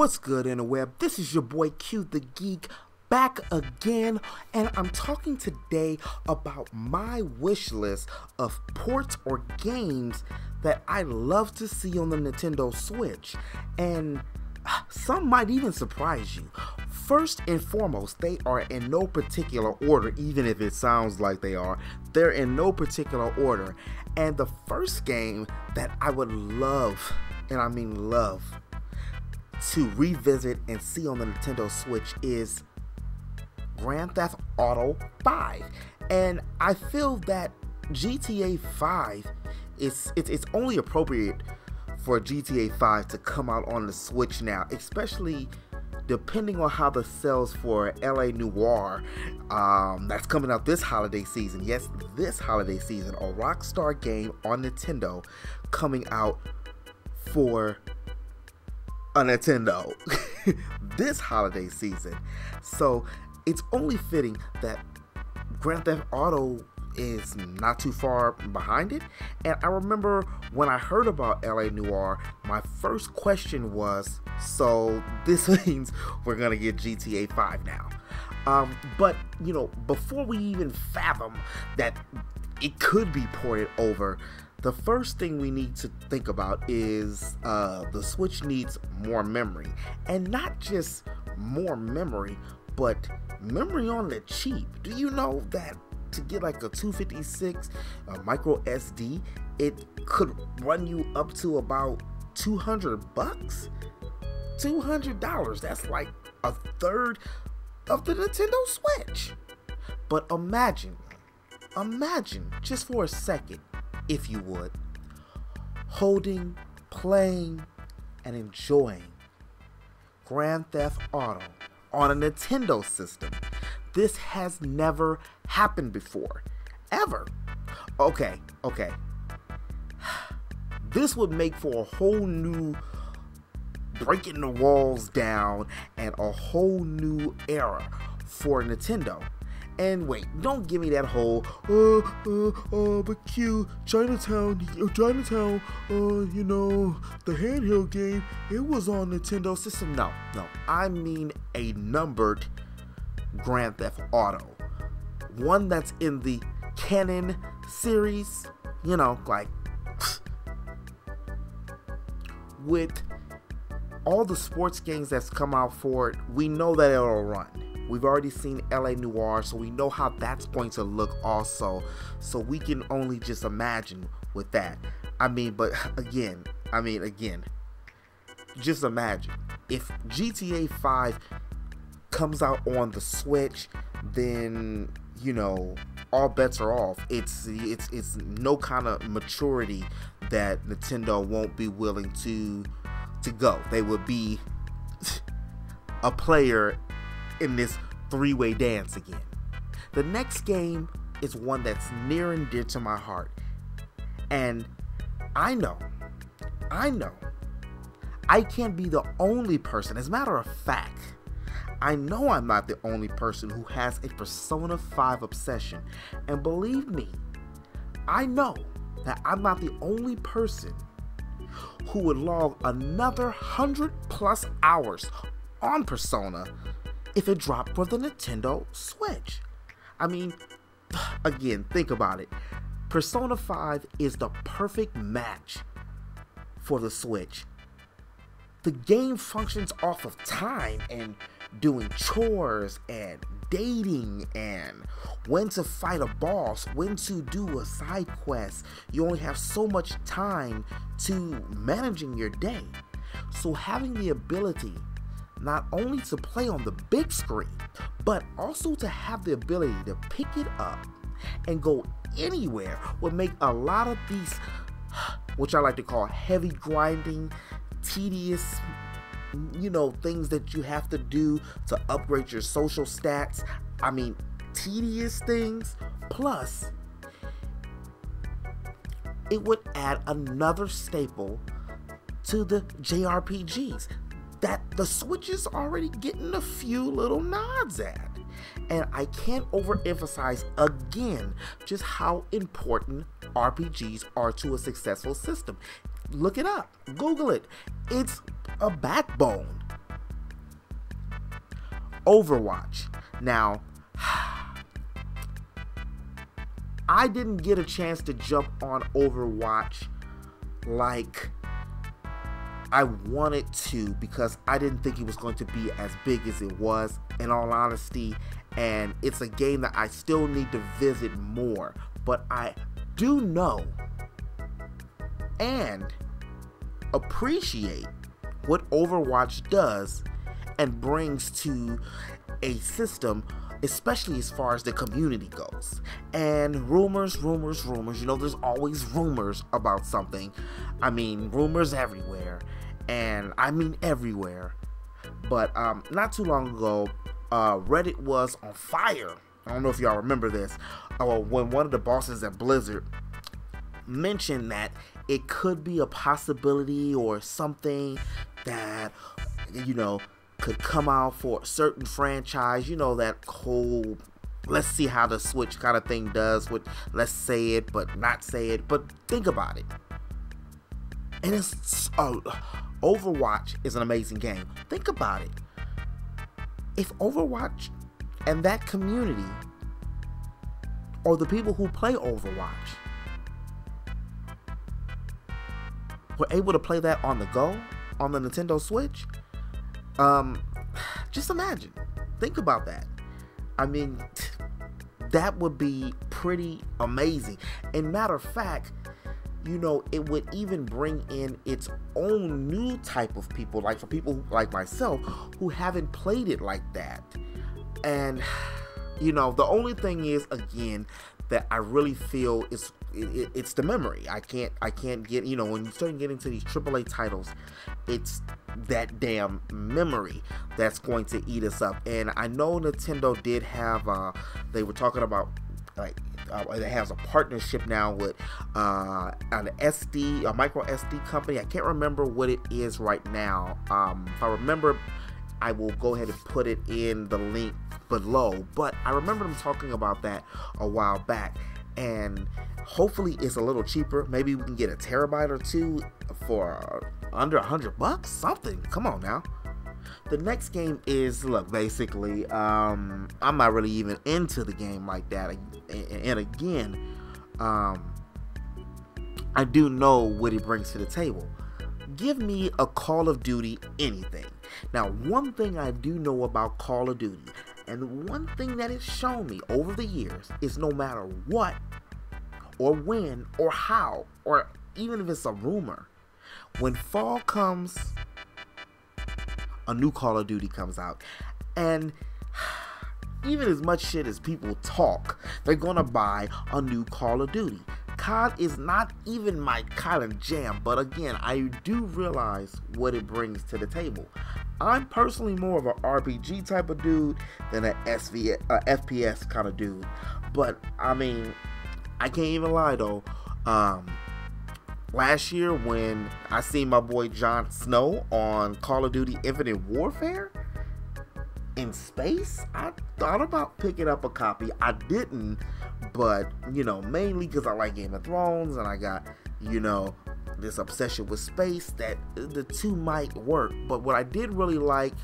What's good, interweb? This is your boy Q the Geek back again, and I'm talking today about my wish list of ports or games that I love to see on the Nintendo Switch, and some might even surprise you. First and foremost, they are in no particular order, even if it sounds like they are. They're in no particular order, and the first game that I would love, and I mean love, to revisit and see on the Nintendo Switch is Grand Theft Auto 5. And I feel that GTA 5 it's only appropriate for GTA 5 to come out on the Switch now, especially depending on how the sales for LA Noire that's coming out this holiday season. Yes, this holiday season, a Rockstar game on Nintendo coming out for a Nintendo this holiday season. So it's only fitting that Grand Theft Auto is not too far behind it. And I remember when I heard about LA Noire, my first question was, so this means we're gonna get GTA 5 now. But you know, before we even fathom that it could be ported over, the first thing we need to think about is the Switch needs more memory. And not just more memory, but memory on the cheap. Do you know that to get like a 256 micro SD, it could run you up to about $200? $200. That's like a third of the Nintendo Switch. But imagine just for a second, if you would, holding, playing, and enjoying Grand Theft Auto on a Nintendo system. This has never happened before, ever. Okay. This would make for a whole new breaking the walls down and a whole new era for Nintendo. And wait, don't give me that whole, but Q, Chinatown, you know, the handheld game, it was on Nintendo system. No, I mean a numbered Grand Theft Auto. One that's in the canon series, you know, like, with all the sports games that's come out for it, we know that it'll run. We've already seen LA Noire, so we know how that's going to look also. So we can only just imagine with that. But again, just imagine if GTA 5 comes out on the Switch, then, you know, all bets are off. It's no kind of maturity that Nintendo won't be willing to go. They would be a player in this three-way dance again. The next game is one that's near and dear to my heart. And I know I can't be the only person. As a matter of fact, I know I'm not the only person who has a Persona 5 obsession. And believe me, I know that I'm not the only person who would log another 100+ hours on Persona if it dropped for the Nintendo Switch. Again, think about it. Persona 5 is the perfect match for the Switch. The game functions off of time and doing chores and dating and when to fight a boss, when to do a side quest. You only have so much time to managing your day. So having the ability not only to play on the big screen, but also to have the ability to pick it up and go anywhere would make a lot of these, which I like to call heavy grinding, tedious, you know, things that you have to do to upgrade your social stats. Tedious things. Plus, it would add another staple to the JRPGs that the Switch is already getting a few little nods at. And I can't overemphasize again just how important RPGs are to a successful system. Look it up, Google it. It's a backbone Overwatch. Now, I didn't get a chance to jump on Overwatch like I wanted to because I didn't think it was going to be as big as it was, in all honesty, and it's a game that I still need to visit more. But I do know and appreciate what Overwatch does and brings to a system, especially as far as the community goes. And rumors, you know, there's always rumors about something. I mean, rumors everywhere, and I mean everywhere. But not too long ago, Reddit was on fire. I don't know if y'all remember this, when one of the bosses at Blizzard mentioned that it could be a possibility or something that, you know, could come out for a certain franchise. You know, that whole let's see how the Switch kind of thing does with let's say it but not say it. But think about it, and it's Overwatch is an amazing game. Think about it. If Overwatch and that community, or the people who play Overwatch, were able to play that on the go, on the Nintendo Switch, just imagine. Think about that. I mean, that would be pretty amazing. And matter of fact, you know, it would even bring in its own new type of people, like for people like myself who haven't played it like that. And, you know, the only thing is, again, that I really feel is it's the memory. I can't get, you know, when you start getting to these AAA titles, it's that damn memory that's going to eat us up. And I know Nintendo did have, they were talking about, like, it has a partnership now with a micro SD company. I can't remember what it is right now. If I remember, I will go ahead and put it in the link below. But I remember them talking about that a while back, and hopefully it's a little cheaper. Maybe we can get a terabyte or two for under $100, something. Come on now. The next game is, look, basically, I'm not really even into the game like that. And again, I do know what it brings to the table. Give me a Call of Duty anything. Now, one thing I do know about Call of Duty, and one thing that it's shown me over the years, is no matter what, or when, or how, or even if it's a rumor, when fall comes, a new Call of Duty comes out. And even as much shit as people talk, they're gonna buy a new Call of Duty. COD is not even my kind of jam, but again, I do realize what it brings to the table. I'm personally more of an RPG type of dude than an FPS kind of dude. But I mean, I can't even lie though. Last year when I seen my boy Jon Snow on Call of Duty Infinite Warfare in space, I thought about picking up a copy. I didn't, but, you know, mainly because I like Game of Thrones and I got, you know, this obsession with space, that the two might work. But what I did really like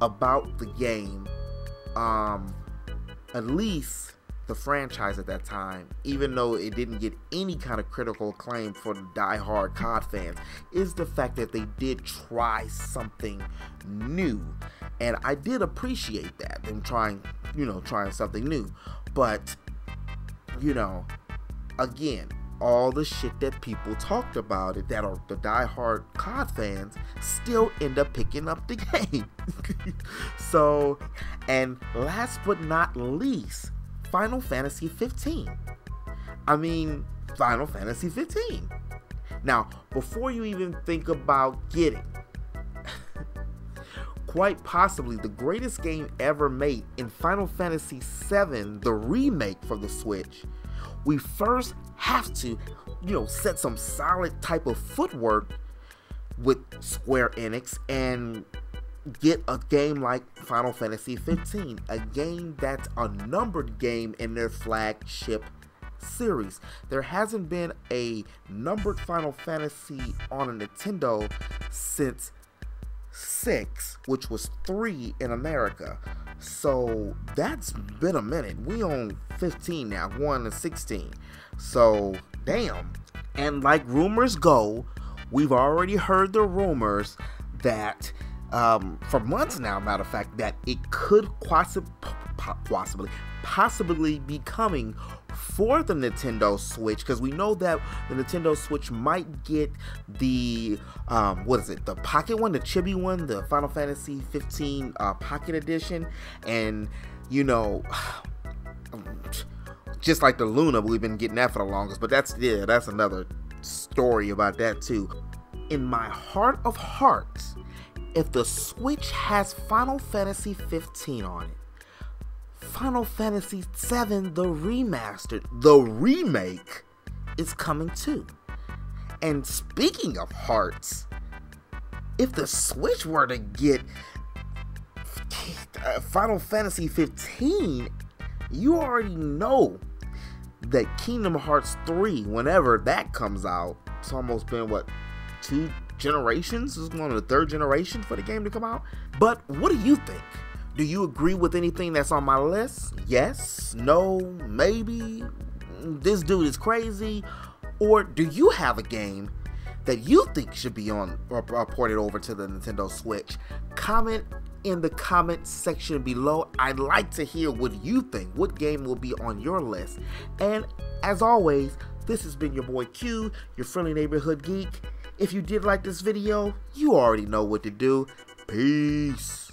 about the game, at least the franchise at that time, even though it didn't get any kind of critical acclaim for the die-hard COD fans, is the fact that they did try something new. And I did appreciate that, them trying something new. But, you know, again, all the shit that people talked about it, that are the die-hard COD fans, still end up picking up the game. So, and last but not least, Final Fantasy 15. I mean, Final Fantasy 15. Now, before you even think about getting quite possibly the greatest game ever made in Final Fantasy VII, the remake for the Switch, we first have to, you know, set some solid type of footwork with Square Enix and get a game like Final Fantasy 15, a game that's a numbered game in their flagship series. There hasn't been a numbered Final Fantasy on a Nintendo since 6, which was 3 in America. So that's been a minute. We on 15 now, going to 16. So damn. And like rumors go, we've already heard the rumors that for months now, matter of fact, that it could possibly be coming for the Nintendo Switch, because we know that the Nintendo Switch might get the the pocket one, the chibi one, the Final Fantasy 15 Pocket Edition, and you know, just like the Luna, we've been getting that for the longest, but that's another story about that too. In my heart of hearts, if the Switch has Final Fantasy 15 on it, Final Fantasy 7, the remastered, the remake, is coming too. And speaking of hearts, if the Switch were to get Final Fantasy 15, you already know that Kingdom Hearts 3, whenever that comes out, it's almost been, what, 2 generations? This is going to the 3rd generation for the game to come out. But what do you think? Do you agree with anything that's on my list? Yes? No? Maybe? This dude is crazy? Or do you have a game that you think should be on or ported over to the Nintendo Switch? Comment in the comment section below. I'd like to hear what you think. What game will be on your list? And as always, this has been your boy Q, your friendly neighborhood geek. If you did like this video, you already know what to do. Peace.